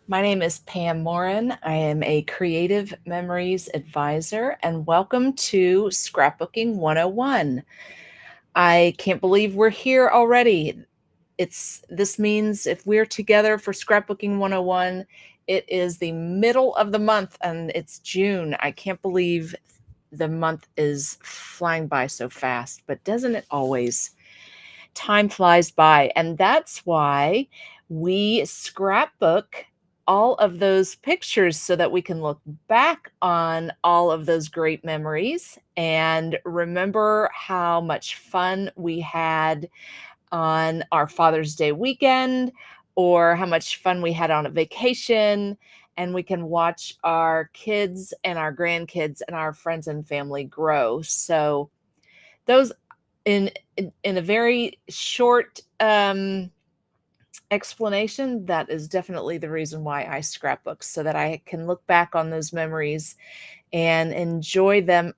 My name is Pam Morin. I am a Creative Memories Advisor, and welcome to Scrapbooking 101. I can't believe we're here already. This means if we're together for Scrapbooking 101, it is the middle of the month and it's June. I can't believe the month is flying by so fast, but doesn't it always? Time flies by, and that's why we scrapbook all of those pictures so that we can look back on all of those great memories and remember how much fun we had on our Father's Day weekend or how much fun we had on a vacation. And we can watch our kids and our grandkids and our friends and family grow. So those in a very short explanation, that is definitely the reason why I scrapbook, so that I can look back on those memories and enjoy them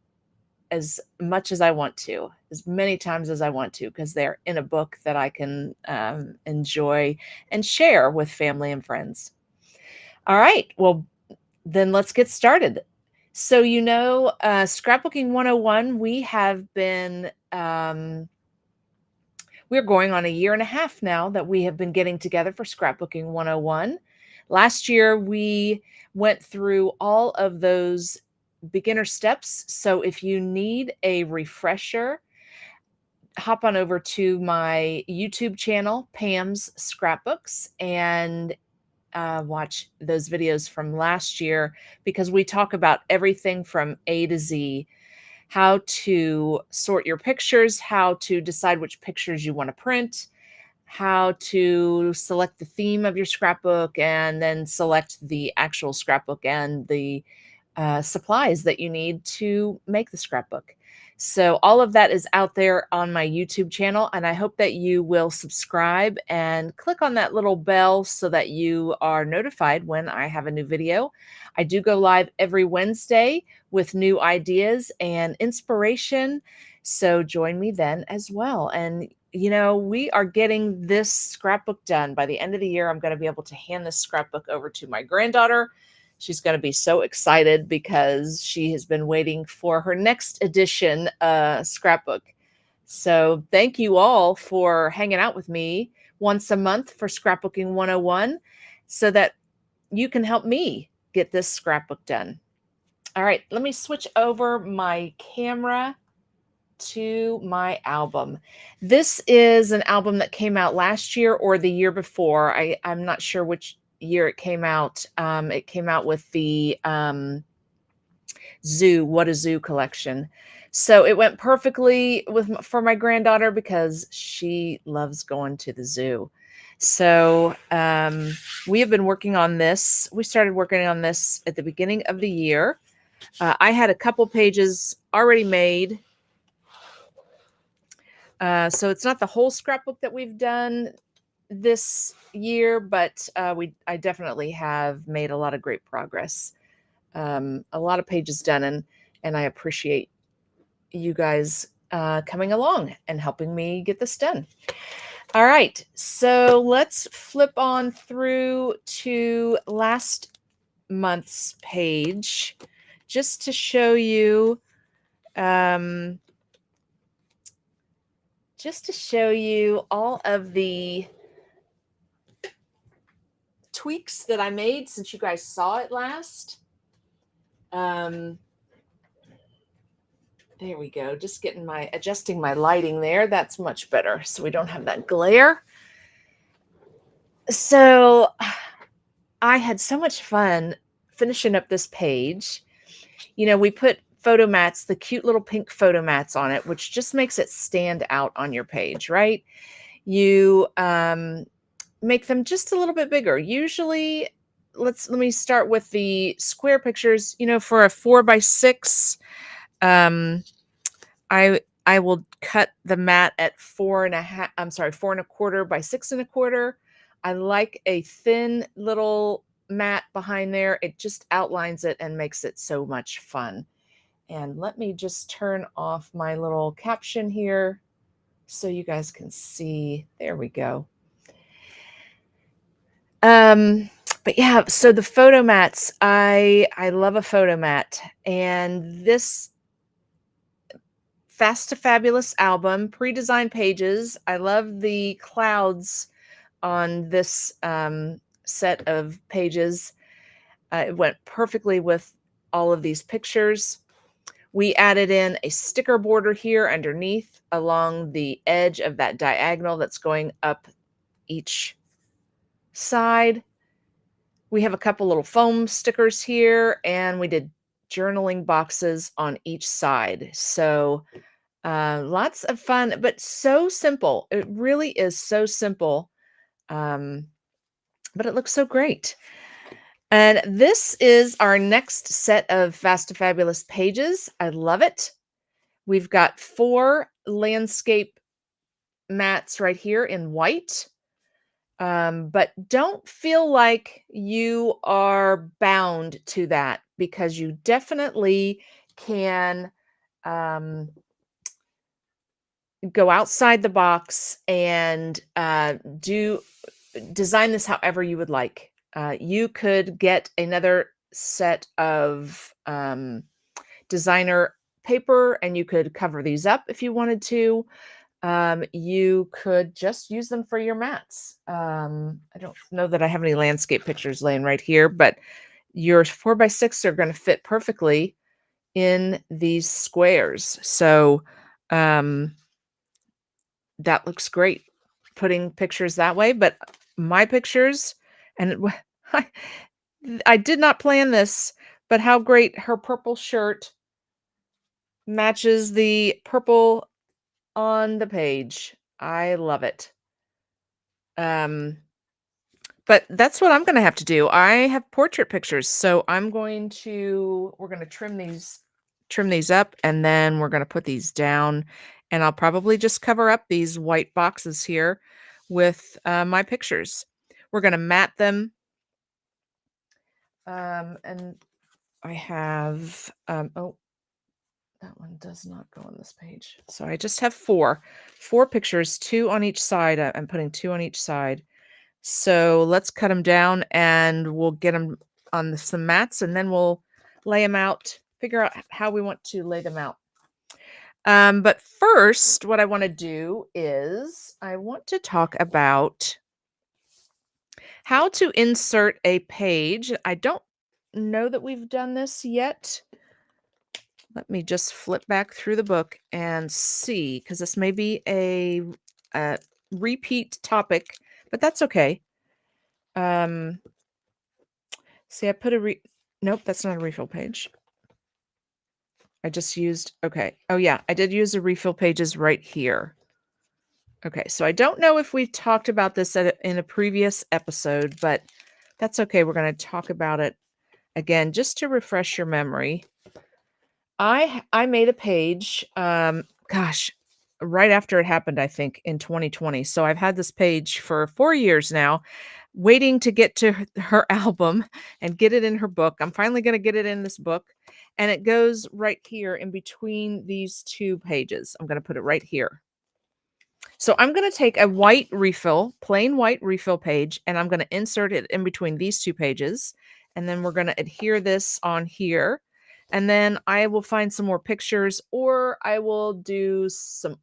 as much as I want to, as many times as I want to, because they're in a book that I can enjoy and share with family and friends. All right, well, then let's get started. So, Scrapbooking 101, we're going on a year and a half now that we have been getting together for Scrapbooking 101. Last year, we went through all of those beginner steps. So if you need a refresher, hop on over to my YouTube channel, Pam's Scrapbooks, and watch those videos from last year, because we talk about everything from A to Z: how to sort your pictures, how to decide which pictures you want to print, how to select the theme of your scrapbook, and then select the actual scrapbook and the supplies that you need to make the scrapbook. So all of that is out there on my YouTube channel, and I hope that you will subscribe and click on that little bell so that you are notified when I have a new video. I do go live every Wednesday with new ideas and inspiration, so join me then as well. And we are getting this scrapbook done. By the end of the year, I'm going to be able to hand this scrapbook over to my granddaughter. She's going to be so excited because she has been waiting for her next edition scrapbook. So thank you all for hanging out with me once a month for Scrapbooking 101 so that you can help me get this scrapbook done. All right, let me switch over my camera to my album. This is an album that came out last year or the year before. I'm not sure which year it came out. It came out with the Zoo, What a Zoo collection. So it went perfectly for my granddaughter because she loves going to the zoo. So we have been working on this. We started working on this at the beginning of the year. I had a couple pages already made. So it's not the whole scrapbook that we've done this year, but I definitely have made a lot of great progress. A lot of pages done, and I appreciate you guys coming along and helping me get this done. All right, so let's flip on through to last month's page just to show you all of the tweaks that I made since you guys saw it last. There we go. Just adjusting my lighting there. That's much better, so we don't have that glare. So I had so much fun finishing up this page. We put photo mats, the cute little pink photo mats on it, which just makes it stand out on your page, right? You make them just a little bit bigger. Usually, let me start with the square pictures. For a 4x6, I will cut the mat at 4.25 by 6.25. I like a thin little mat behind there. It just outlines it and makes it so much fun. And let me just turn off my little caption here so you guys can see. There we go. But But yeah, so the photo mats, I love a photo mat, and this Fast to Fabulous album, pre-designed pages. I love the clouds on this set of pages. It went perfectly with all of these pictures. We added in a sticker border here underneath along the edge of that diagonal that's going up each side. We have a couple little foam stickers here, and we did journaling boxes on each side. So lots of fun, but so simple. It really is so simple, but it looks so great. And this is our next set of Fast to Fabulous pages. I love it. We've got 4 landscape mats right here in white. But don't feel like you are bound to that, because you definitely can go outside the box and design this however you would like. You could get another set of designer paper and you could cover these up if you wanted to. You could just use them for your mats. I don't know that I have any landscape pictures laying right here, but your 4x6 are going to fit perfectly in these squares. So that looks great, putting pictures that way. But my pictures, and I did not plan this, but how great her purple shirt matches the purple on the page. I love it. But that's what I'm gonna have to do. I have portrait pictures, so we're gonna trim these up, and then we're gonna put these down, and I'll probably just cover up these white boxes here with my pictures. We're gonna mat them. And I have, oh, that one does not go on this page. So I just have four pictures, 2 on each side. I'm putting 2 on each side. So let's cut them down and we'll get them on some mats, and then we'll lay them out, figure out how we want to lay them out. But first, what I want to do is I want to talk about how to insert a page. I don't know that we've done this yet. Let me just flip back through the book and see, because this may be a repeat topic, but that's okay. See, I put nope, that's not a refill page. I just used, okay. Oh yeah, I did use the refill pages right here. Okay, so I don't know if we talked about this in a previous episode, but that's okay. We're going to talk about it again, just to refresh your memory. I made a page, gosh, right after it happened, I think in 2020. So I've had this page for 4 years now, waiting to get to her album and get it in her book. I'm finally going to get it in this book, and it goes right here in between these 2 pages. I'm going to put it right here. So I'm going to take a white refill, plain white refill page, and I'm going to insert it in between these 2 pages. And then we're going to adhere this on here. And then I will find some more pictures, or I will do some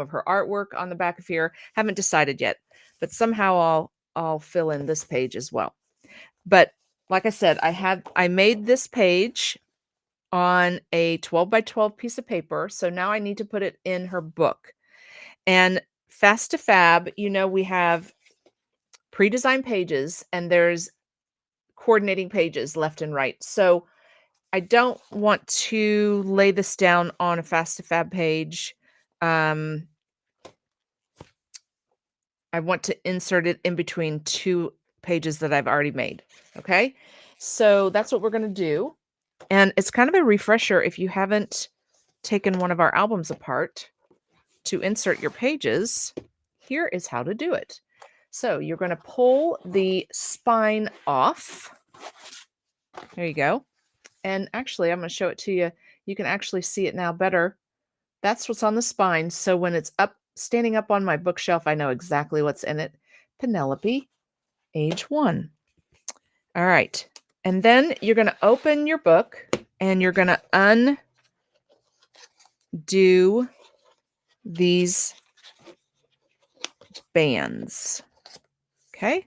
of her artwork on the back of here. Haven't decided yet, but somehow I'll fill in this page as well. But like I said, I made this page on a 12 by 12 piece of paper. So now I need to put it in her book. And Fast to Fab, we have pre-designed pages and there's coordinating pages left and right. So I don't want to lay this down on a Fast to Fab page. I want to insert it in between 2 pages that I've already made. Okay. So that's what we're going to do. And it's kind of a refresher if you haven't taken one of our albums apart to insert your pages. Here is how to do it. So you're going to pull the spine off. There you go. And actually, I'm going to show it to you. You can actually see it now better. That's what's on the spine. So when it's standing up on my bookshelf, I know exactly what's in it. Penelope, age 1. All right. And then you're going to open your book and you're going to undo these bands. Okay.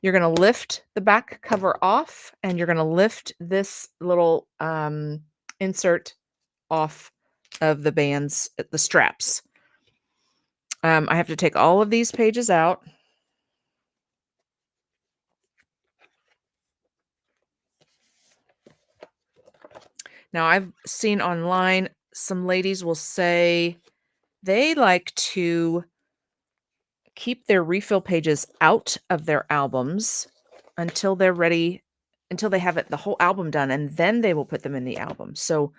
You're going to lift the back cover off and you're going to lift this little insert off of the bands, the straps. I have to take all of these pages out. Now, I've seen online some ladies will say they like to keep their refill pages out of their albums until they're ready, until they have the whole album done, and then they will put them in the album. So,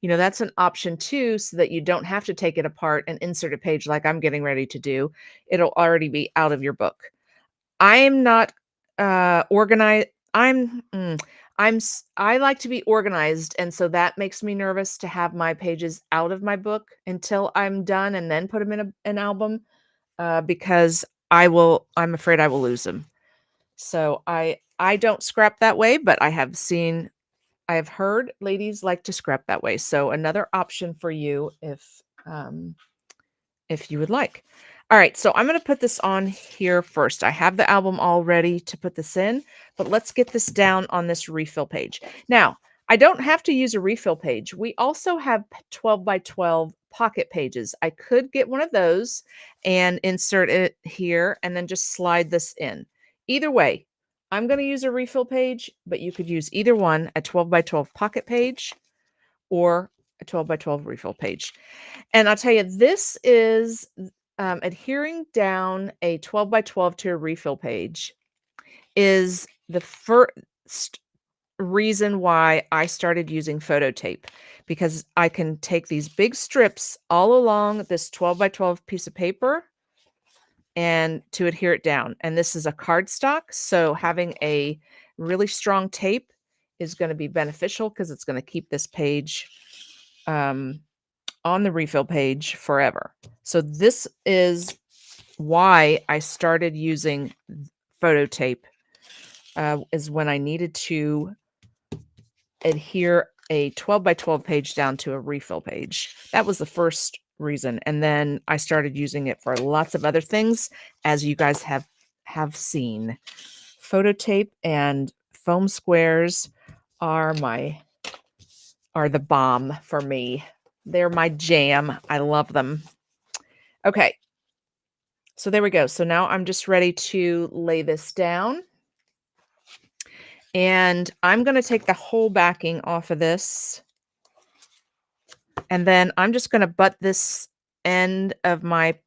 that's an option too, so that you don't have to take it apart and insert a page like I'm getting ready to do. It'll already be out of your book. I'm not organized. I like to be organized, and so that makes me nervous to have my pages out of my book until I'm done and then put them in an album, because I'm afraid I will lose them. So I don't scrap that way, but I have heard ladies like to scrap that way. So another option for you if you would like. All right, so I'm going to put this on here first. I have the album all ready to put this in, but let's get this down on this refill page. Now, I don't have to use a refill page. We also have 12 by 12 pocket pages. I could get one of those and insert it here and then just slide this in. Either way, I'm going to use a refill page, but you could use either one, a 12 by 12 pocket page or a 12 by 12 refill page. And I'll tell you, this is adhering down a 12 by 12 to a refill page is the first reason why I started using photo tape, because I can take these big strips all along this 12 by 12 piece of paper and to adhere it down. And this is a cardstock, so having a really strong tape is going to be beneficial because it's going to keep this page on the refill page forever. So this is why I started using photo tape, is when I needed to adhere a 12 by 12 page down to a refill page. That was the first reason. And then I started using it for lots of other things, as you guys have seen. Photo tape and foam squares are the bomb for me. They're my jam. I love them. Okay. So there we go. So now I'm just ready to lay this down. And I'm going to take the whole backing off of this. And then I'm just going to butt this end of my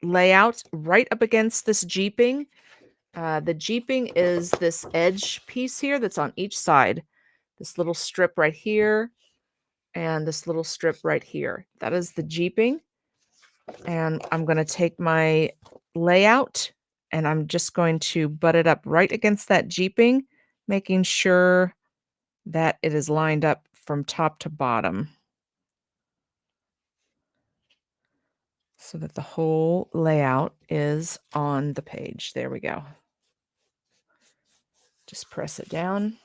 layout right up against this jeeping. The jeeping is this edge piece here that's on each side. This little strip right here and this little strip right here. That is the jeeping. And I'm going to take my layout and I'm just going to butt it up right against that jeeping, making sure that it is lined up from top to bottom so that the whole layout is on the page. There we go. Just press it down.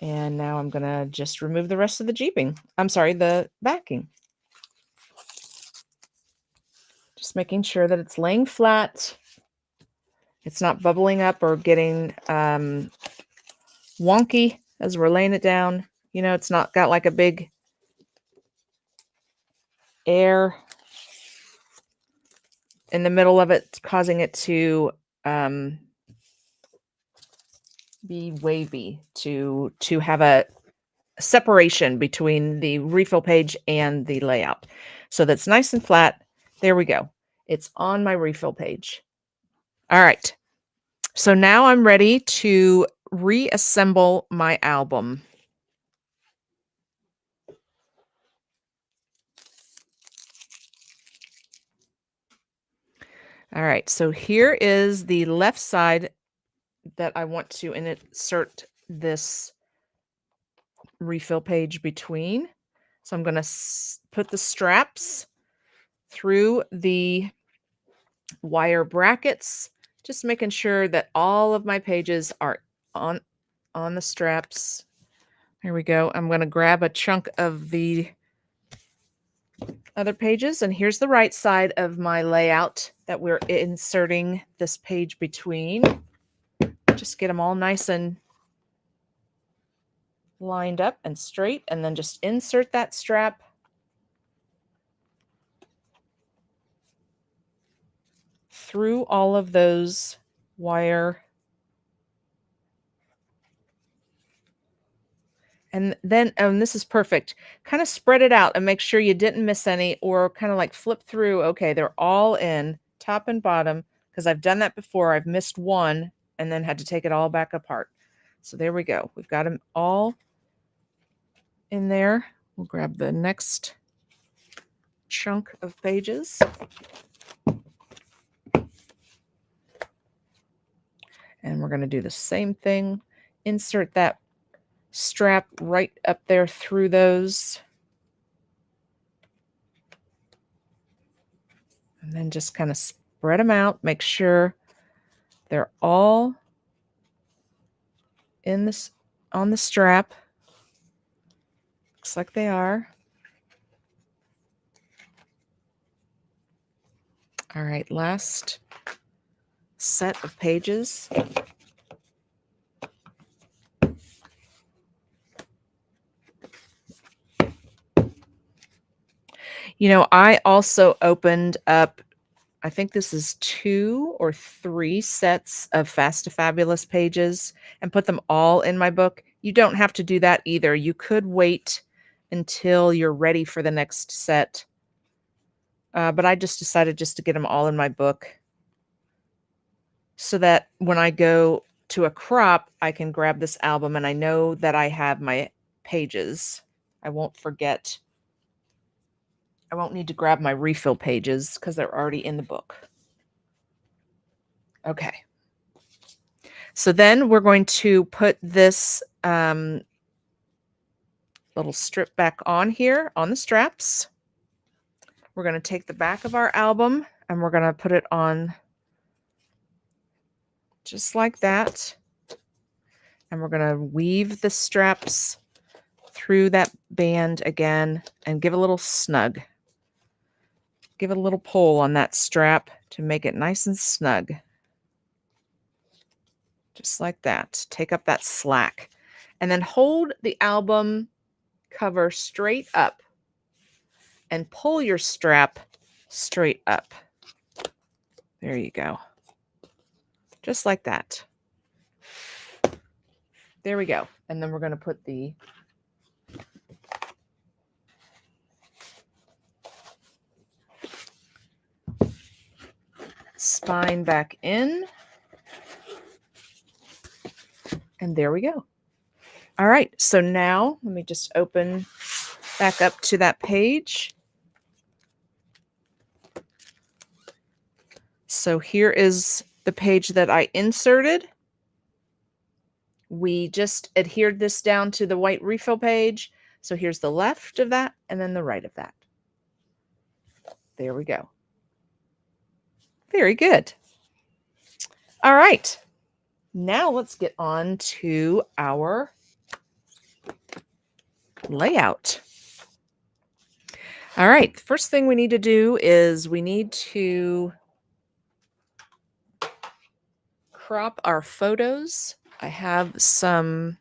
And now I'm going to just remove the rest of the jeeping. I'm sorry, the backing. Just making sure that it's laying flat. It's not bubbling up or getting wonky as we're laying it down. It's not got like a big air in the middle of it, causing it to be wavy, to have a separation between the refill page and the layout. So that's nice and flat. There we go. It's on my refill page. All right. So now I'm ready to reassemble my album. All right. So here is the left side that I want to insert this refill page between. So I'm going to put the straps through the wire brackets, just making sure that all of my pages are on the straps. Here we go. I'm going to grab a chunk of the other pages, and here's the right side of my layout that we're inserting this page between. Just get them all nice and lined up and straight, and then just insert that strap through all of those wire. And then, this is perfect. Kind of spread it out and make sure you didn't miss any, or kind of like flip through. Okay, they're all in, top and bottom, because I've done that before. I've missed one and then had to take it all back apart. So there we go. We've got them all in there. We'll grab the next chunk of pages. And we're going to do the same thing. Insert that strap right up there through those. And then just kind of spread them out. Make sure they're all in this on the strap. Looks like they are. All right, last set of pages. You know, I also opened up, I think this is 2 or 3 sets of Fast to Fabulous pages and put them all in my book. You don't have to do that either. You could wait until you're ready for the next set. But I just decided just to get them all in my book so that when I go to a crop, I can grab this album and I know that I have my pages. I won't forget. I won't need to grab my refill pages because they're already in the book. Okay. So then we're going to put this little strip back on here on the straps. We're going to take the back of our album and we're going to put it on just like that. And we're going to weave the straps through that band again and give a little snug. Give it a little pull on that strap to make it nice and snug. Just like that. Take up that slack. And then hold the album cover straight up and pull your strap straight up. There you go. Just like that. There we go. And then we're going to put the spine back in. And there we go. All right. So now let me just open back up to that page. So here is the page that I inserted. We just adhered this down to the white refill page. So here's the left of that and then the right of that. There we go. Very good. All right. Now let's get on to our layout. All right. The first thing we need to do is we need to crop our photos. I have some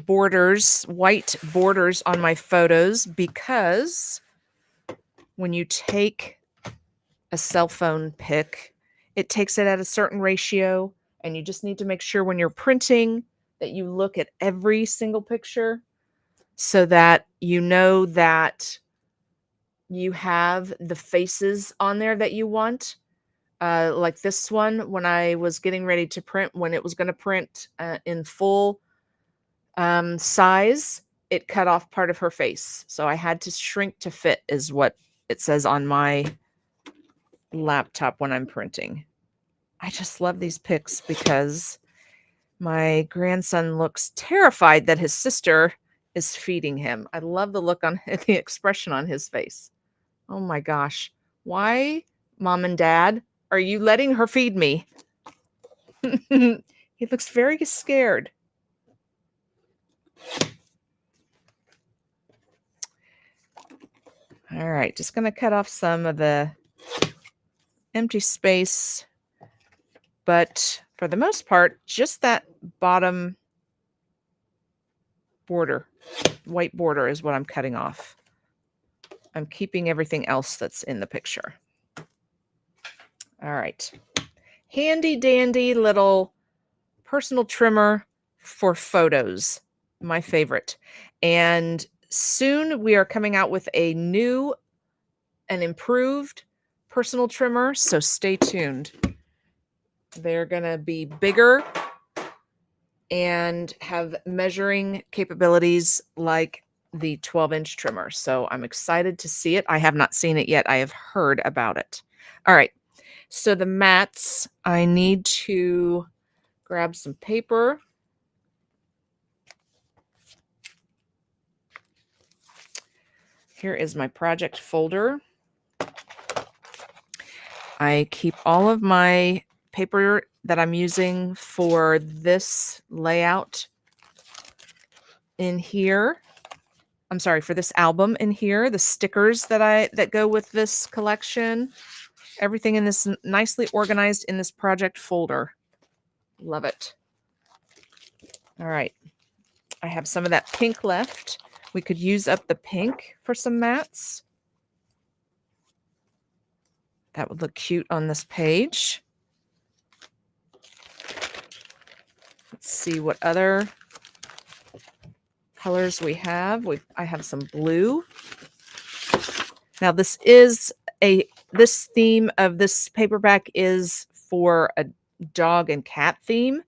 borders, white borders on my photos because when you take a cell phone pic, it takes it at a certain ratio, and you just need to make sure when you're printing that you look at every single picture so that you know that you have the faces on there that you want. Like this one, when I was getting ready to print, when it was going to print in full size, it cut off part of her face. So I had to shrink to fit is what it says on my laptop when I'm printing. I just love these pics because my grandson looks terrified that his sister is feeding him. I love the look on the expression on his face. Oh my gosh. Why, Mom and Dad, are you letting her feed me? He looks very scared. All right, just going to cut off some of the empty space, but for the most part, just that bottom border, white border is what I'm cutting off. I'm keeping everything else that's in the picture. All right. Handy dandy little personal trimmer for photos, my favorite. And soon we are coming out with a new and improved personal trimmer, so stay tuned. They're going to be bigger and have measuring capabilities like the 12-inch trimmer. So I'm excited to see it. I have not seen it yet. I have heard about it. All right. So the mats, I need to grab some paper. Here is my project folder. I keep all of my paper that I'm using for this layout in here. I'm sorry, for this album in here, the stickers that go with this collection, everything in this nicely organized in this project folder. Love it. All right. I have some of that pink left. We could use up the pink for some mats. That would look cute on this page. Let's see what other colors we have. I have some blue. Now this theme of this paperback is for a dog and cat theme.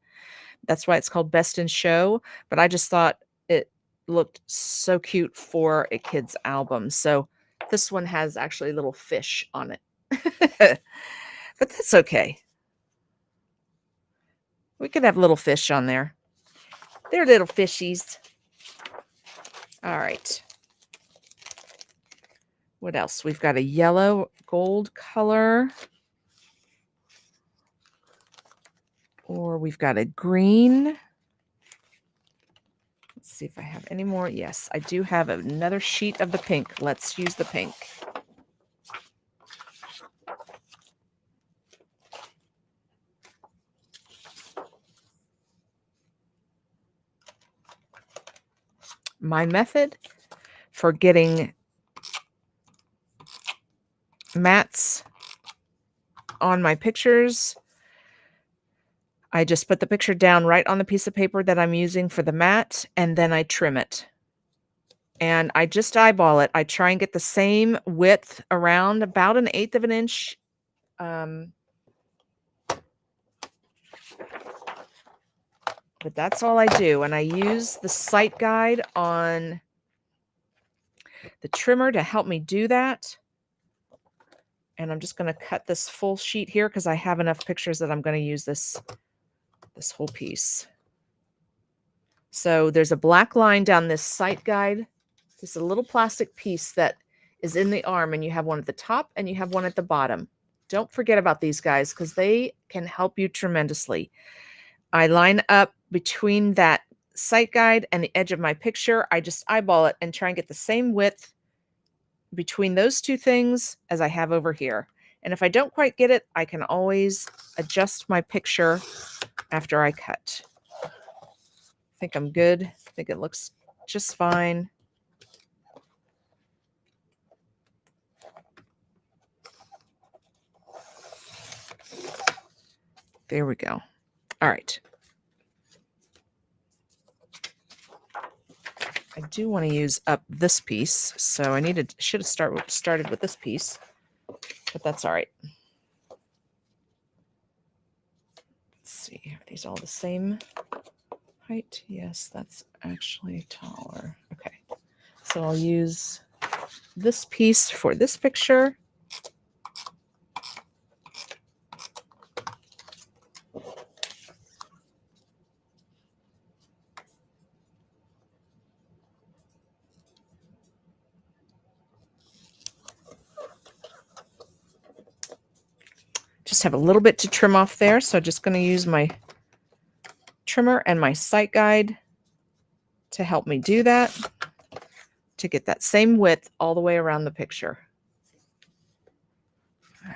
That's why it's called Best in Show. But I just thought it looked so cute for a kid's album. So this one has actually little fish on it. But that's okay. We could have little fish on there. They're little fishies. All right. What else? We've got a yellow gold color. Or we've got a green. Let's see if I have any more. Yes, I do have another sheet of the pink. Let's use the pink. My method for getting mats on my pictures, I just put the picture down right on the piece of paper that I'm using for the mat, and then I trim it. And I just eyeball it. I try and get the same width around about 1/8 of an inch. But that's all I do. And I use the sight guide on the trimmer to help me do that. And I'm just going to cut this full sheet here because I have enough pictures that I'm going to use this whole piece. So there's a black line down this sight guide. This is a little plastic piece that is in the arm, and you have one at the top and you have one at the bottom. Don't forget about these guys because they can help you tremendously. I line up between that sight guide and the edge of my picture. I just eyeball it and try and get the same width between those two things as I have over here. And if I don't quite get it, I can always adjust my picture after I cut. I think I'm good. I think it looks just fine. There we go. All right. I do want to use up this piece, so I should have started with this piece, but that's all right. Let's see, are these all the same height? Yes, that's actually taller. Okay, so I'll use this piece for this picture. Just have a little bit to trim off there, so just going to use my trimmer and my sight guide to help me do that, to get that same width all the way around the picture.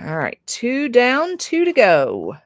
All right, 2 down, 2 to go.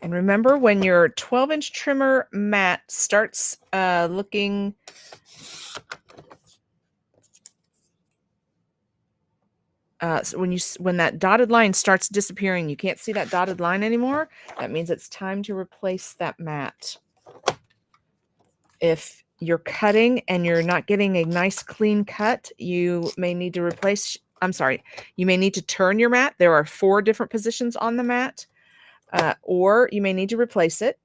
And remember, when your 12-inch trimmer mat starts looking so when that dotted line starts disappearing, you can't see that dotted line anymore, that means it's time to replace that mat. If you're cutting and you're not getting a nice clean cut, you may need to you may need to turn your mat. There are 4 different positions on the mat. Or you may need to replace it,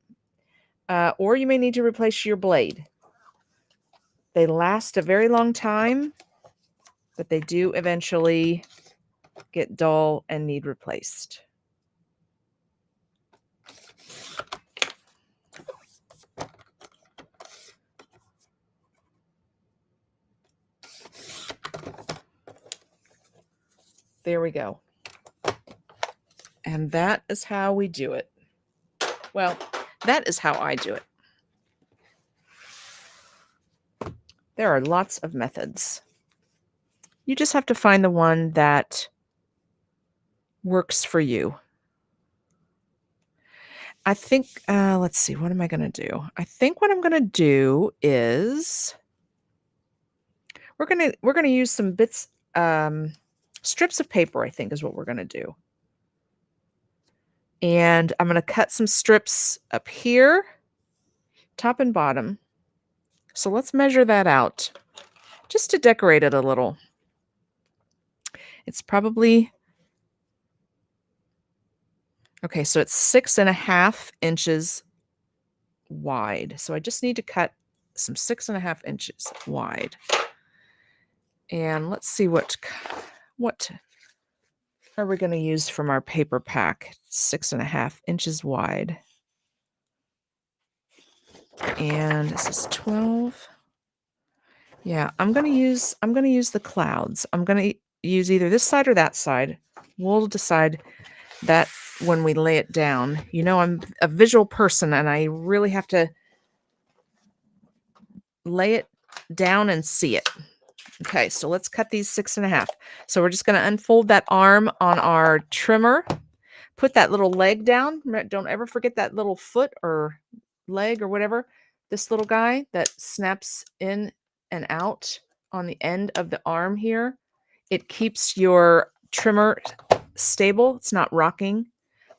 or you may need to replace your blade. They last a very long time, but they do eventually get dull and need replaced. There we go. And that is how we do it. Well, that is how I do it. There are lots of methods. You just have to find the one that works for you. I think, let's see, what am I going to do? I think what I'm going to do is we're going to use some bits, strips of paper, I think is what we're going to do. And I'm going to cut some strips up here, top and bottom. So let's measure that out just to decorate it a little. It's probably, okay, so it's 6.5 inches wide. So I just need to cut some 6.5 inches wide. And let's see what are we going to use from our paper pack. 6.5 inches wide. And this is 12. Yeah, I'm going to use the clouds. I'm going to use either this side or that side. We'll decide that when we lay it down. You know, I'm a visual person and I really have to lay it down and see it. Okay, so let's cut these 6.5. So we're just going to unfold that arm on our trimmer. Put that little leg down. Don't ever forget that little foot or leg or whatever. This little guy that snaps in and out on the end of the arm here. It keeps your trimmer stable. It's not rocking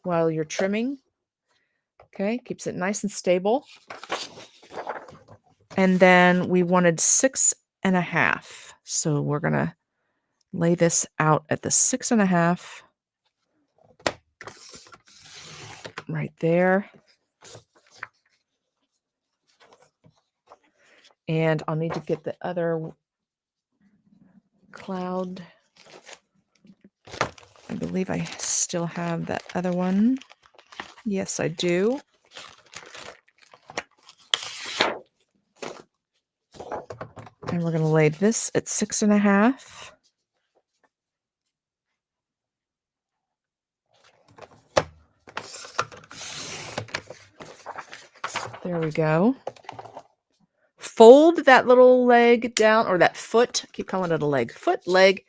while you're trimming. Okay, keeps it nice and stable. And then we wanted 6.5. So we're going to lay this out at the 6.5 right there. And I'll need to get the other cloud. I believe I still have that other one. Yes, I do. And we're going to lay this at 6.5. There we go. Fold that little leg down, or that foot. I keep calling it a leg. Foot, leg.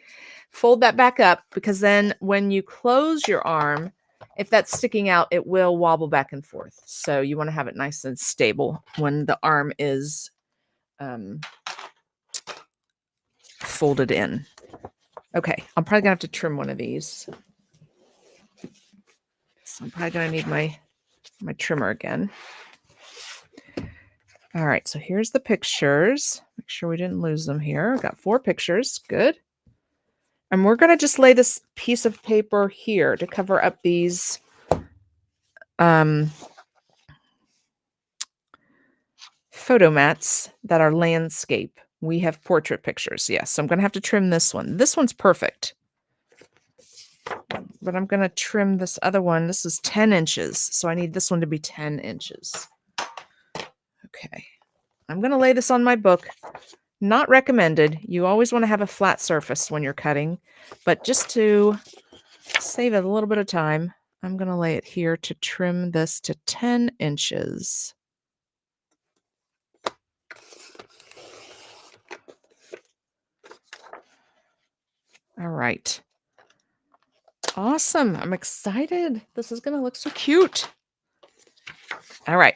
Fold that back up, because then when you close your arm, if that's sticking out, it will wobble back and forth. So you want to have it nice and stable when the arm is folded in. Okay, I'm probably gonna have to trim one of these. So I'm probably gonna need my trimmer again. All right, so here's the pictures. Make sure we didn't lose them here. I got 4 pictures. Good. And we're gonna just lay this piece of paper here to cover up these photo mats that are landscape. We have portrait pictures. Yes, so I'm gonna have to trim this one. This one's perfect. But I'm gonna trim this other one. This is 10 inches, so I need this one to be 10 inches. Okay. I'm gonna lay this on my book. Not recommended. You always want to have a flat surface when you're cutting, but just to save a little bit of time, I'm going to lay it here to trim this to 10 inches. All right. Awesome. I'm excited. This is going to look so cute. All right.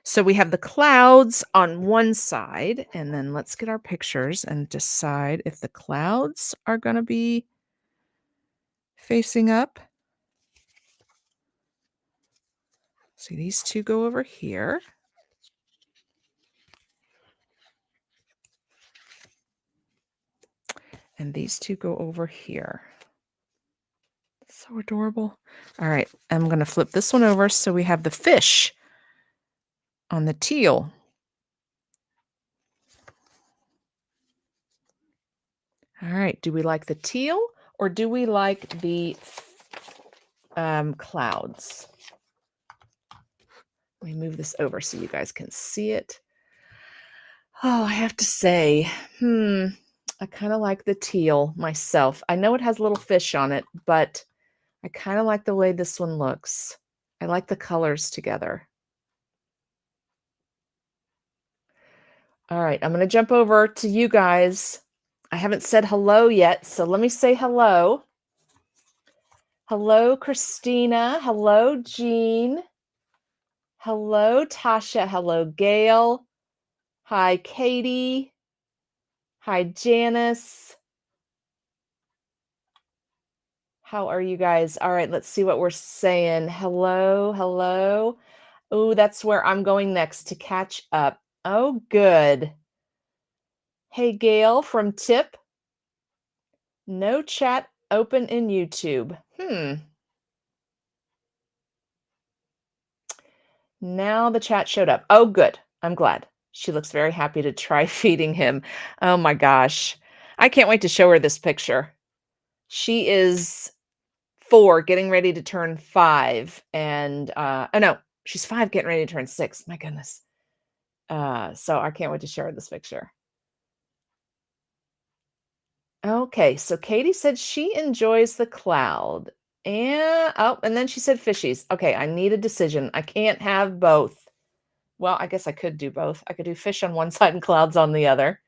So we have the clouds on one side, and then let's get our pictures and decide if the clouds are going to be facing up. See, these two go over here. And these two go over here. So adorable. All right, I'm going to flip this one over so we have the fish on the teal. All right, do we like the teal or do we like the clouds? Let me move this over so you guys can see it. Oh, I have to say, I kind of like the teal myself. I know it has little fish on it, but I kind of like the way this one looks. I like the colors together. All right, I'm going to jump over to you guys. I haven't said hello yet, so let me say hello. Hello, Christina. Hello, Jean. Hello, Tasha. Hello, Gail. Hi, Katie. Hi, Janice. How are you guys? All right, let's see what we're saying. Hello, hello. Oh, that's where I'm going next to catch up. Oh, good. Hey, Gail from Tip. No chat open in YouTube. Now the chat showed up. Oh, good. I'm glad. She looks very happy to try feeding him. Oh my gosh. I can't wait to show her this picture. She is 4, getting ready to turn 5. And, oh no, she's 5, getting ready to turn 6. My goodness. So I can't wait to show her this picture. Okay, so Katie said she enjoys the cloud. And then she said fishies. Okay, I need a decision. I can't have both. Well, I guess I could do both. I could do fish on one side and clouds on the other.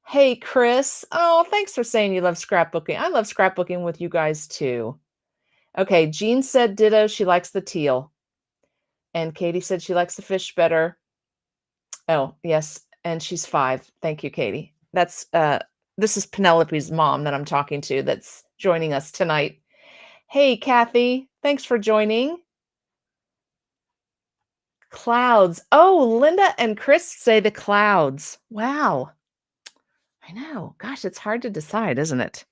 Hey, Chris. Oh, thanks for saying you love scrapbooking. I love scrapbooking with you guys too. Okay, Jean said ditto. She likes the teal. And Katie said she likes the fish better. Oh, yes. And she's 5. Thank you, Katie. This is Penelope's mom that I'm talking to that's joining us tonight. Hey, Kathy. Thanks for joining. Clouds. Oh, Linda and Chris say the clouds. Wow. I know. Gosh, it's hard to decide, isn't it?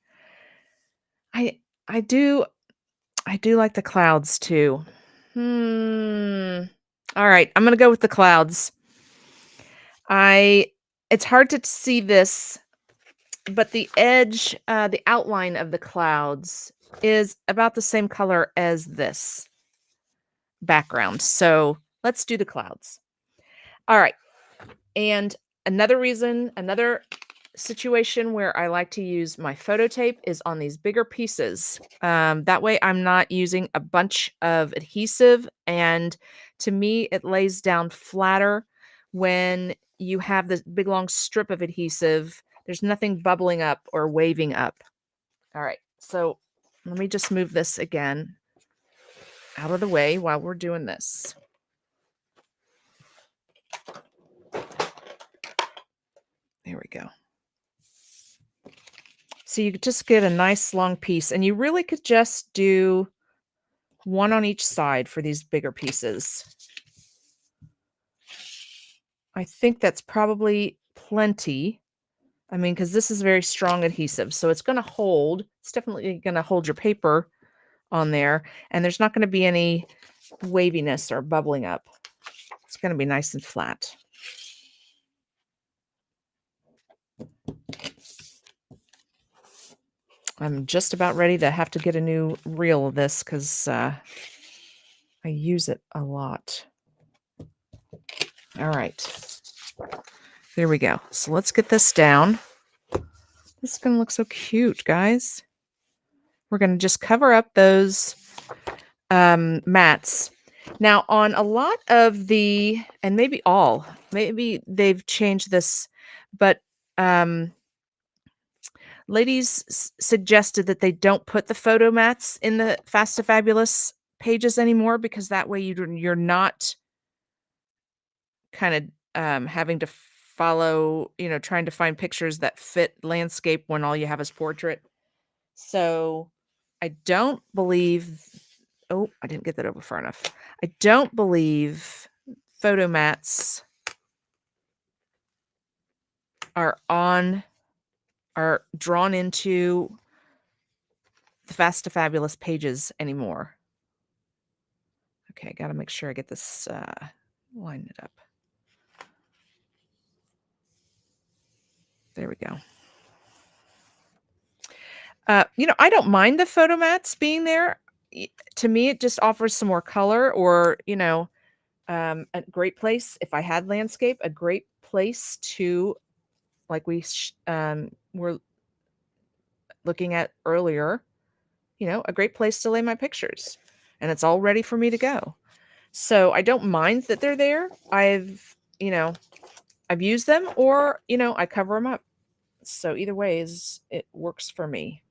I do like the clouds too. All right, I'm gonna go with the clouds. It's hard to see this, but the edge, the outline of the clouds is about the same color as this background. So let's do the clouds. All right. And another situation where I like to use my photo tape is on these bigger pieces. That way I'm not using a bunch of adhesive, and to me it lays down flatter when you have this big long strip of adhesive. There's nothing bubbling up or waving up. All right, so let me just move this again out of the way while we're doing this. There we go. So you just get a nice long piece, and you really could just do one on each side for these bigger pieces. I think that's probably plenty. I mean, because this is very strong adhesive, so it's gonna hold. It's definitely gonna hold your paper on there, and there's not gonna be any waviness or bubbling up. It's gonna be nice and flat. I'm just about ready to have to get a new reel of this because I use it a lot. All right. There we go. So let's get this down. This is going to look so cute, guys. We're going to just cover up those mats. Now, on a lot of the, and maybe all, maybe they've changed this, but ladies suggested that they don't put the photo mats in the Fast to Fabulous pages anymore because that way you're not kind of having to follow, trying to find pictures that fit landscape when all you have is portrait. So I don't believe, oh, I didn't get that over far enough. I don't believe photo mats are drawn into the Fast to Fabulous pages anymore. Okay, got to make sure I get this lined it up. There we go. I don't mind the photo mats being there. To me, it just offers some more color or, a great place. If I had landscape, a great place to, like we were looking at earlier, a great place to lay my pictures. And it's all ready for me to go. So I don't mind that they're there. I've used them or, I cover them up. So either ways, it works for me.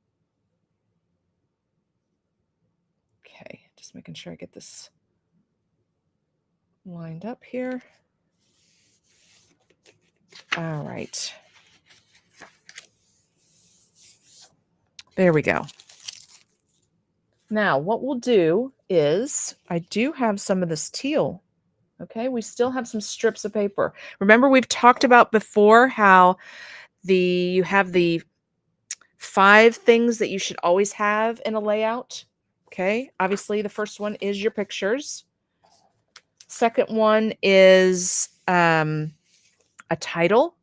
Okay, just making sure I get this lined up here. All right. There we go. Now, what we'll do is, I do have some of this teal. Okay, we still have some strips of paper. Remember, we've talked about before how you have the 5 things that you should always have in a layout. Okay, obviously the first one is your pictures. Second one is a title.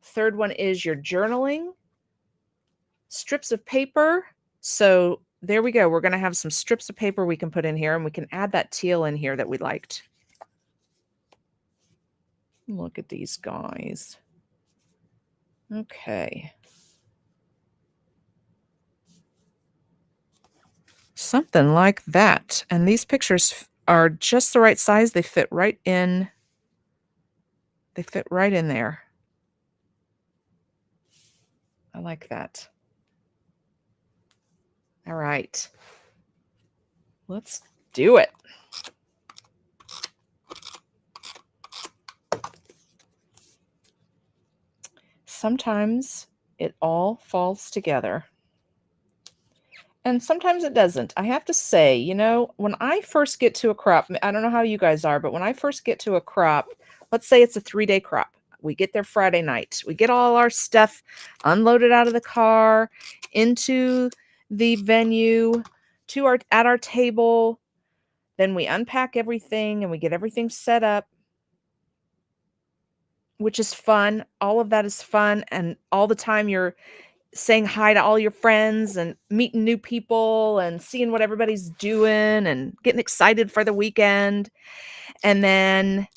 Third one is your journaling. Strips of paper. So there we go. We're going to have some strips of paper we can put in here, and we can add that teal in here that we liked. Look at these guys. Okay. Something like that. And these pictures are just the right size. They fit right in. They fit right in there. I like that. All right. Let's do it. Sometimes it all falls together. And sometimes it doesn't. I have to say, when I first get to a crop, I don't know how you guys are, but when I first get to a crop, let's say it's a 3-day crop. We get there Friday night. We get all our stuff unloaded out of the car, into the venue, at our table. Then we unpack everything and we get everything set up, which is fun. All of that is fun. And all the time you're saying hi to all your friends and meeting new people and seeing what everybody's doing and getting excited for the weekend. And then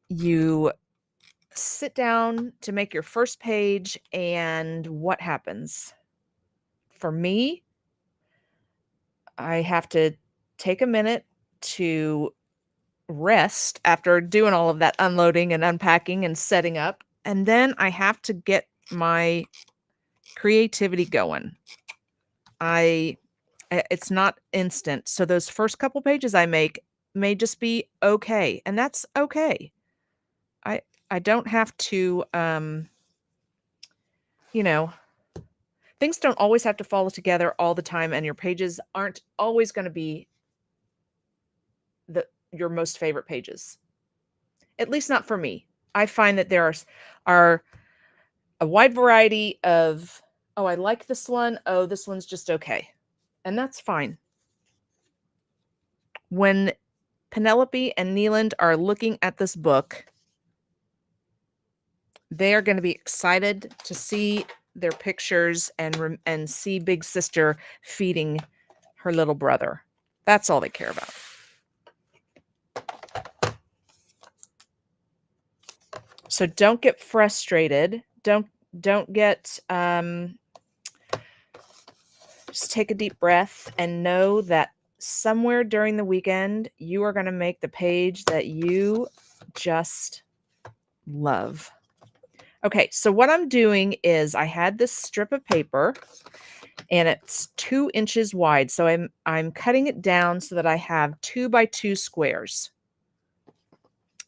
you sit down to make your first page, and what happens? For me, I have to take a minute to rest after doing all of that unloading and unpacking and setting up. And then I have to get my creativity going. It's not instant. So those first couple pages I make may just be okay, and that's okay. I don't have to you know, Things don't always have to fall together all the time, and your pages aren't always going to be your most favorite pages. At least not for me. I find that there are a wide variety of, oh, I like this one. Oh, this one's just okay. And that's fine. When Penelope and Neeland are looking at this book, they are going to be excited to see their pictures and see Big Sister feeding her little brother. That's all they care about. So don't get frustrated. Don't get just take a deep breath and know that somewhere during the weekend you are going to make the page that you just love. Okay, so what I'm doing is I had this strip of paper and it's 2 inches wide. So I'm cutting it down so that I have 2 by 2 squares.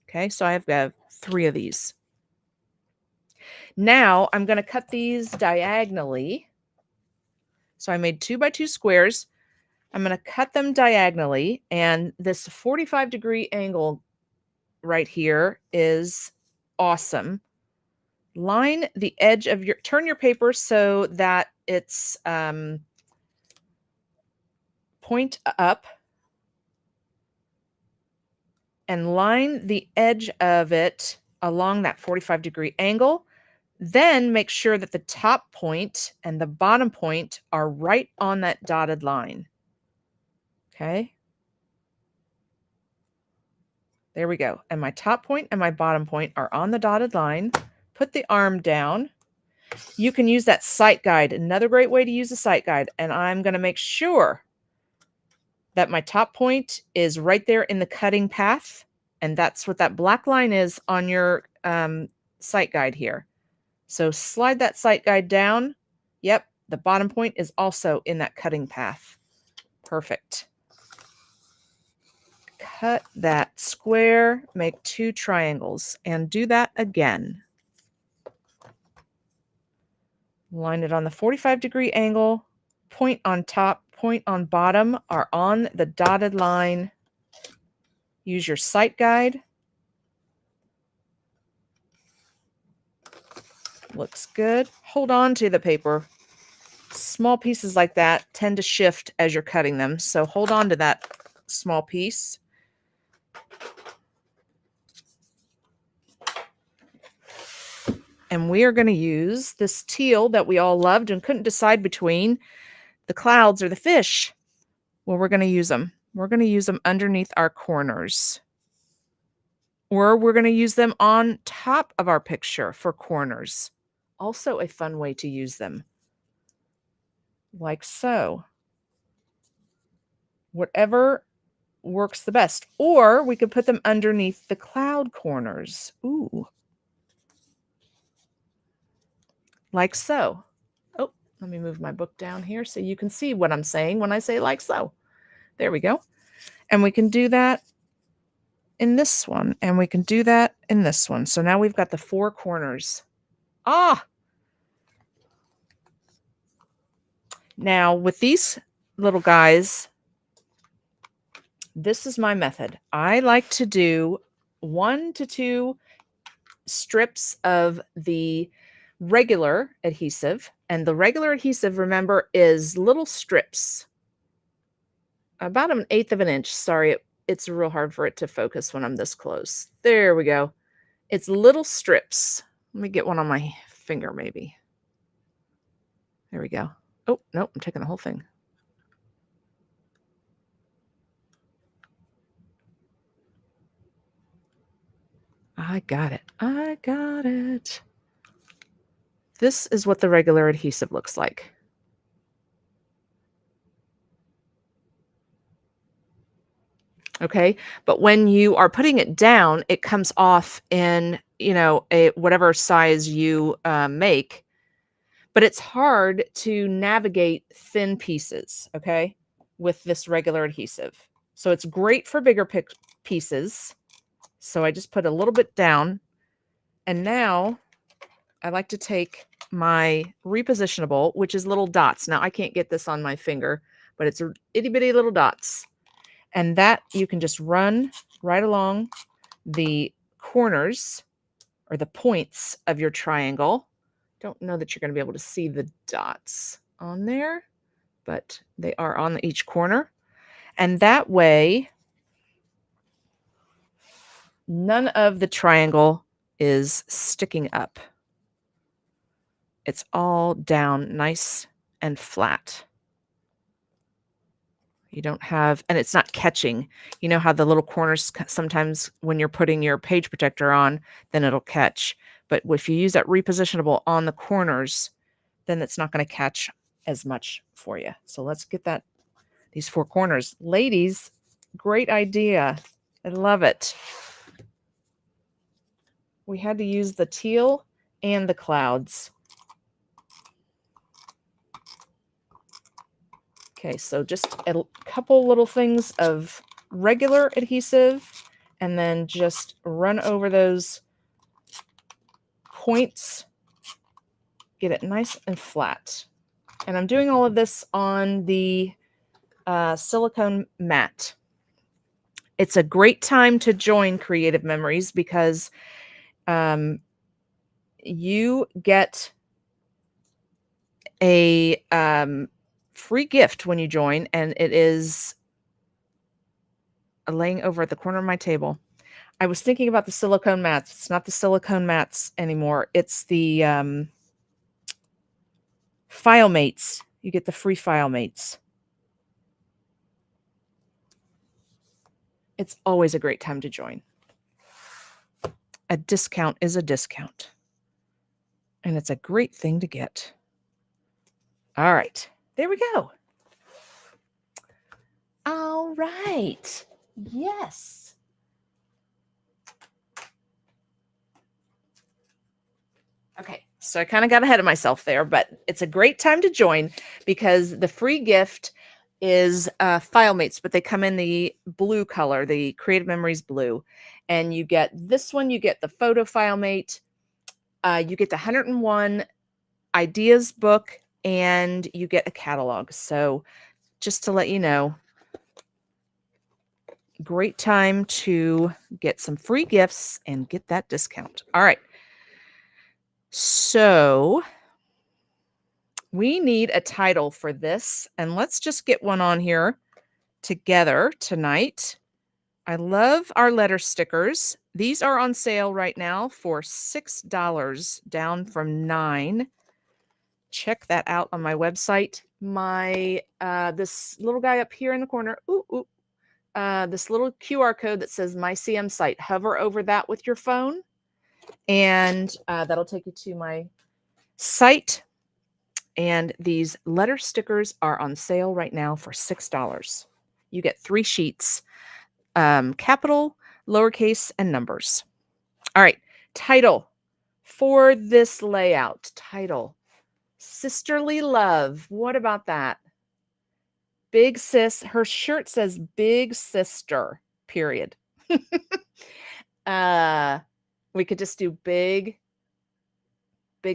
Okay, so I've got 3 of these. Now I'm going to cut these diagonally. So I made 2 by 2 squares. I'm going to cut them diagonally, and this 45-degree angle right here is awesome. Line the edge of turn your paper so that it's point up, and line the edge of it along that 45-degree angle. Then make sure that the top point and the bottom point are right on that dotted line. Okay. There we go. And my top point and my bottom point are on the dotted line. Put the arm down. You can use that sight guide. Another great way to use a sight guide. And I'm going to make sure that my top point is right there in the cutting path. And that's what that black line is on your sight guide here. So slide that sight guide down. Yep, the bottom point is also in that cutting path. Perfect. Cut that square, make 2 triangles, and do that again. Line it on the 45-degree angle. Point on top, point on bottom are on the dotted line. Use your sight guide. Looks good. Hold on to the paper. Small pieces like that tend to shift as you're cutting them, so hold on to that small piece. And we are going to use this teal that we all loved and couldn't decide between the clouds or the fish. Well, we're going to use them. We're going to use them underneath our corners. Or we're going to use them on top of our picture for corners. Also a fun way to use them. Like so. Whatever works the best. Or we could put them underneath the cloud corners. Ooh. Like so. Oh, let me move my book down here so you can see what I'm saying when I say like so. There we go. And we can do that in this one, and we can do that in this one. So now we've got the 4 corners. Now with these little guys, this is my method. I like to do 1 to 2 strips of the regular adhesive. And the regular adhesive, remember, is little strips. About 1/8 of an inch. Sorry, it's real hard for it to focus when I'm this close. There we go. It's little strips. Let me get one on my finger, maybe. There we go. Oh, nope, I'm taking the whole thing. I got it. I got it. This is what the regular adhesive looks like. Okay, but when you are putting it down, it comes off in, whatever size you make. But it's hard to navigate thin pieces, okay, with this regular adhesive. So it's great for bigger pieces. So I just put a little bit down. And now I like to take my repositionable, which is little dots. Now I can't get this on my finger, but it's itty bitty little dots. And that you can just run right along the corners or the points of your triangle. Don't know that you're going to be able to see the dots on there, but they are on each corner. And that way, none of the triangle is sticking up. It's all down nice and flat. You don't have, and it's not catching. You know how the little corners, sometimes when you're putting your page protector on, then it'll catch. But if you use that repositionable on the corners, then it's not going to catch as much for you. So let's get these 4 corners. Ladies, great idea. I love it. We had to use the teal and the clouds. Okay, so just a couple little things of regular adhesive and then just run over those points, get it nice and flat. And I'm doing all of this on the silicone mat. It's a great time to join Creative Memories because you get a free gift when you join, and it is laying over at the corner of my table. I was thinking about the silicone mats. It's not the silicone mats anymore. It's the file mates. You get the free file mates. It's always a great time to join. A discount is a discount. And it's a great thing to get. All right. There we go. All right. Yes. Okay. So I kind of got ahead of myself there, but it's a great time to join because the free gift is file mates, but they come in the blue color, the Creative Memories blue. And you get this one, you get the photo file mate, you get the 101 ideas book, and you get a catalog. So just to let you know, great time to get some free gifts and get that discount. All right. So we need a title for this, and let's just get one on here together tonight. I love our letter stickers. These are on sale right now for $6, down from $9. Check that out on my website. My this little guy up here in the corner, this little QR code that says My CM Site. Hover over that with your phone, and that'll take you to my site. And these letter stickers are on sale right now for $6. You get 3 sheets, capital, lowercase, and numbers. All right, title for this layout. Title, Sisterly Love. What about that? Big sis. Her shirt says Big Sister, period. We could just do big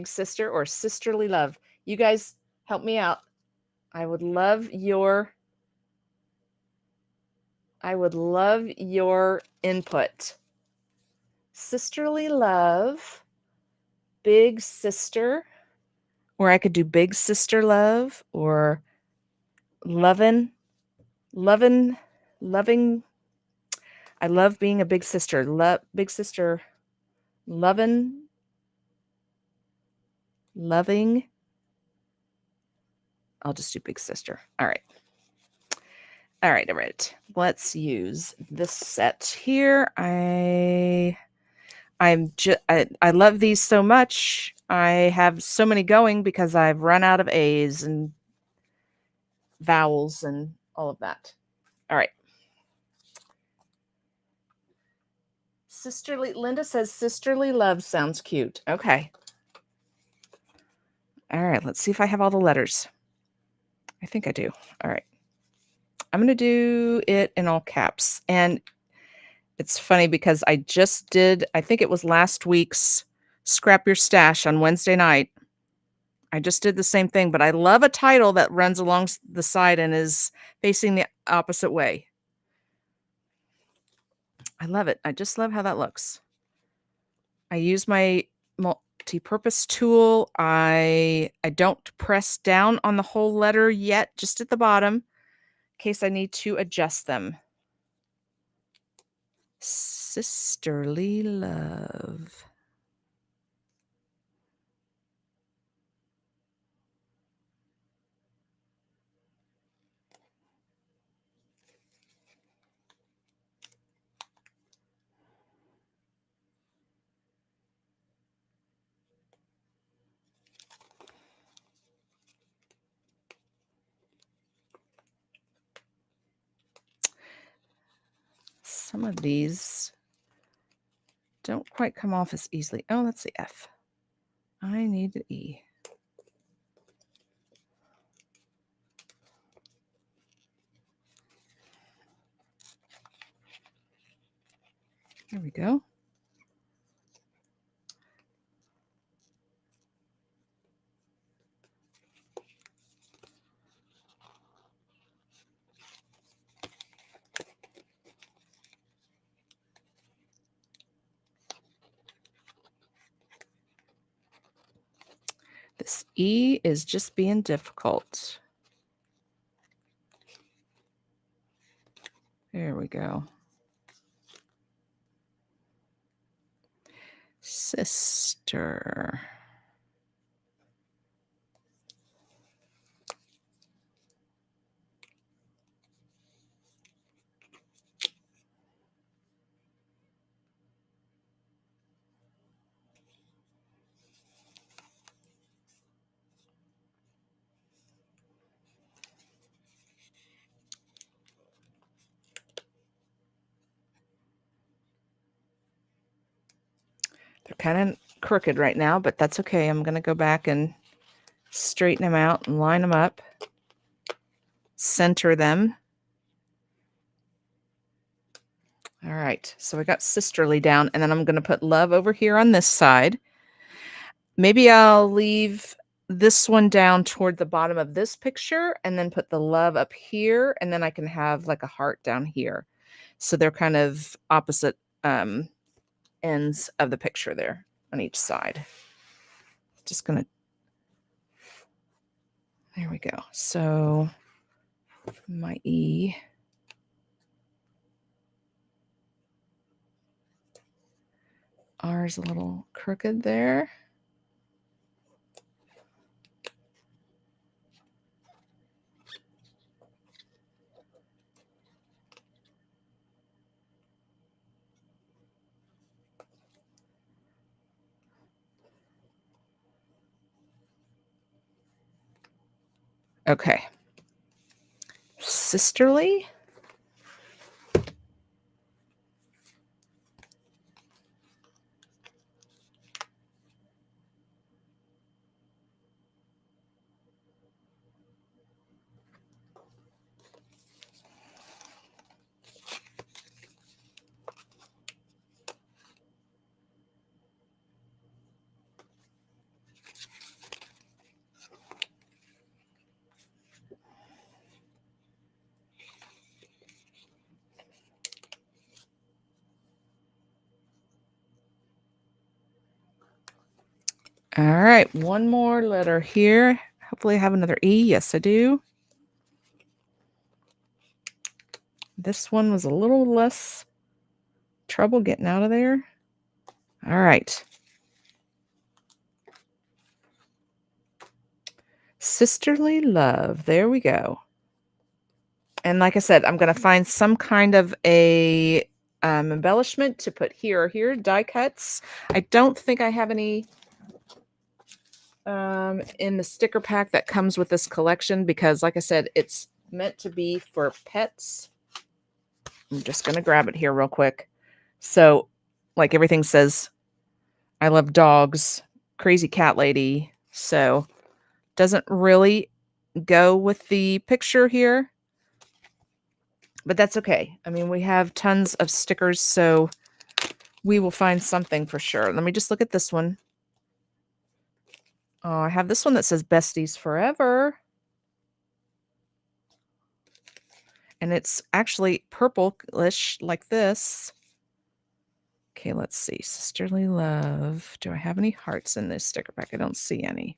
sister or sisterly love. You guys help me out. I would love your input. Sisterly love, big sister, or I could do big sister love, or loving. I love being a big sister. Big sister, loving. I'll just do big sister. All right. Let's use this set here. I love these so much. I have so many going because I've run out of A's and vowels and all of that. All right. Linda says sisterly love sounds cute. Okay. All right, let's see if I have all the letters. I think I do. All right. I'm going to do it in all caps. And it's funny because I just did, I think it was last week's Scrap Your Stash on Wednesday night. I just did the same thing, but I love a title that runs along the side and is facing the opposite way. I love it. I just love how that looks. I use my multi-purpose tool. I don't press down on the whole letter yet, just at the bottom, in case I need to adjust them. Sisterly love. Some of these don't quite come off as easily. Oh, that's the F. I need the E. There we go. This E is just being difficult. There we go. Sister. They're kind of crooked right now, but that's okay. I'm going to go back and straighten them out and line them up. Center them. All right, so we got sisterly down, and then I'm going to put love over here on this side. Maybe I'll leave this one down toward the bottom of this picture and then put the love up here, and then I can have like a heart down here. So they're kind of opposite ends of the picture there on each side. Just going to, there we go. So my E. R is a little crooked there. Okay. Sisterly. All right, one more letter here. Hopefully I have another E. Yes, I do. This one was a little less trouble getting out of there. All right. Sisterly love. There we go. And like I said, I'm going to find some kind of a embellishment to put here or here, die cuts. I don't think I have any in the sticker pack that comes with this collection because, like I said, it's meant to be for pets. I'm just going to grab it here real quick. So, like everything says, I love dogs, crazy cat lady. So, doesn't really go with the picture here. But that's okay. I mean, we have tons of stickers, so we will find something for sure. Let me just look at this one. Oh, I have this one that says Besties Forever. And it's actually purplish like this. Okay, let's see. Sisterly Love. Do I have any hearts in this sticker pack? I don't see any.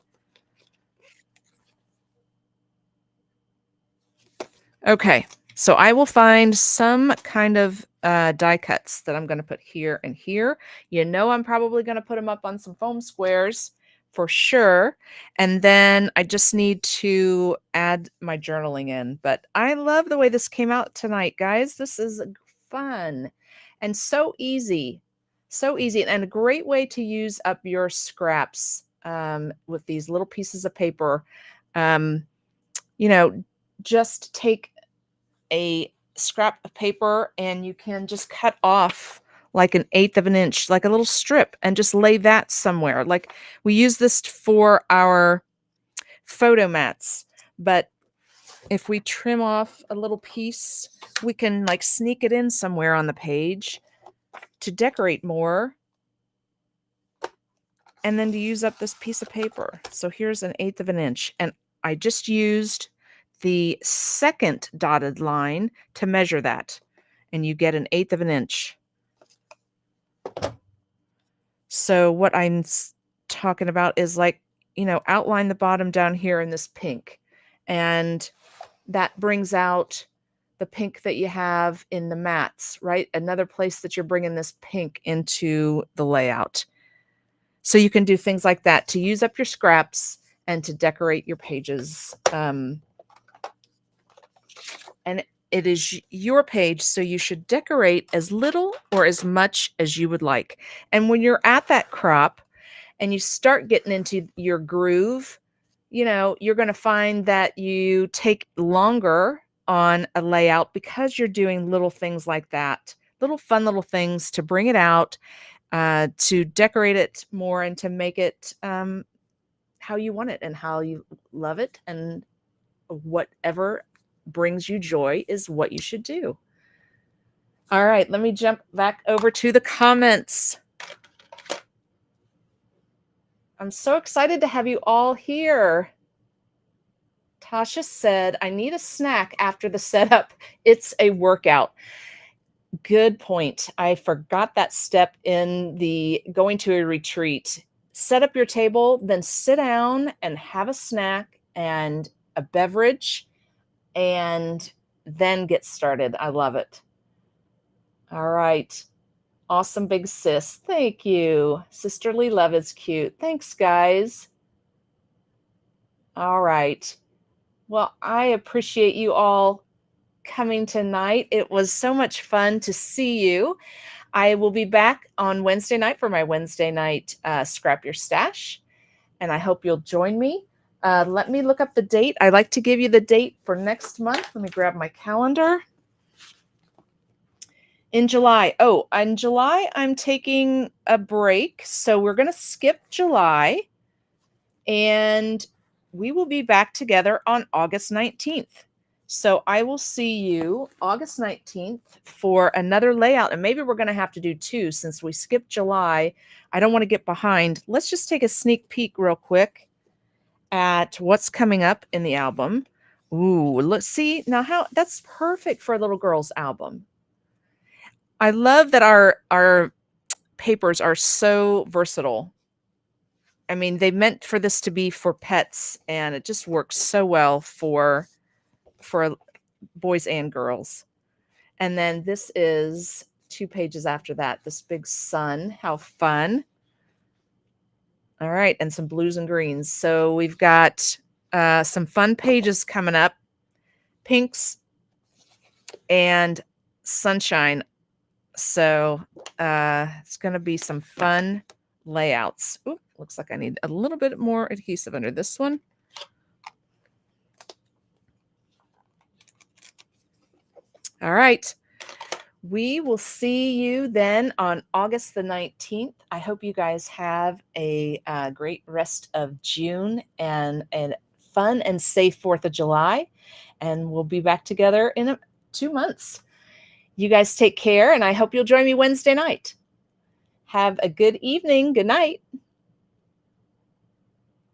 Okay, so I will find some kind of die cuts that I'm going to put here and here. You know, I'm probably going to put them up on some foam squares for sure. And then I just need to add my journaling in. But I love the way this came out tonight, guys. This is fun and so easy. So easy and a great way to use up your scraps with these little pieces of paper. You know, just take a scrap of paper and you can just cut off like 1/8 of an inch, like a little strip, and just lay that somewhere. Like we use this for our photo mats, but if we trim off a little piece, we can like sneak it in somewhere on the page to decorate more and then to use up this piece of paper. So here's 1/8 of an inch, and I just used the second dotted line to measure that, and you get 1/8 of an inch. So what I'm talking about is like, you know, outline the bottom down here in this pink, and that brings out the pink that you have in the mats, right? Another place that you're bringing this pink into the layout. So you can do things like that to use up your scraps and to decorate your pages. And it is your page, so you should decorate as little or as much as you would like. And when you're at that crop and you start getting into your groove, you know, you're going to find that you take longer on a layout because you're doing little things like that, little fun little things to bring it out, to decorate it more and to make it how you want it and how you love it, and whatever brings you joy is what you should do. All right, let me jump back over to the comments. I'm so excited to have you all here. Tasha said, I need a snack after the setup. It's a workout. Good point. I forgot that step in the going to a retreat. Set up your table, then sit down and have a snack and a beverage, and then get started. I love it. All right. Awesome, big sis. Thank you. Sisterly love is cute. Thanks, guys. All right. Well, I appreciate you all coming tonight. It was so much fun to see you. I will be back on Wednesday night for my Wednesday night Scrap Your Stash, and I hope you'll join me. Let me look up the date. I like to give you the date for next month. Let me grab my calendar. In July. Oh, in July, I'm taking a break. So we're going to skip July, and we will be back together on August 19th. So I will see you August 19th for another layout. And maybe we're going to have to do two since we skipped July. I don't want to get behind. Let's just take a sneak peek real quick at what's coming up in the album. Ooh, let's see. Now, how that's perfect for a little girl's album. I love that our papers are so versatile. I mean, they meant for this to be for pets, and it just works so well for boys and girls. And then this is 2 pages after that, this big sun. How fun. All right, and some blues and greens. So we've got some fun pages coming up. Pinks and sunshine. So it's going to be some fun layouts. Ooh, looks like I need a little bit more adhesive under this one. All right. We will see you then on August the 19th. I hope you guys have a great rest of June and a fun and safe 4th of July. And we'll be back together in 2 months. You guys take care, and I hope you'll join me Wednesday night. Have a good evening. Good night.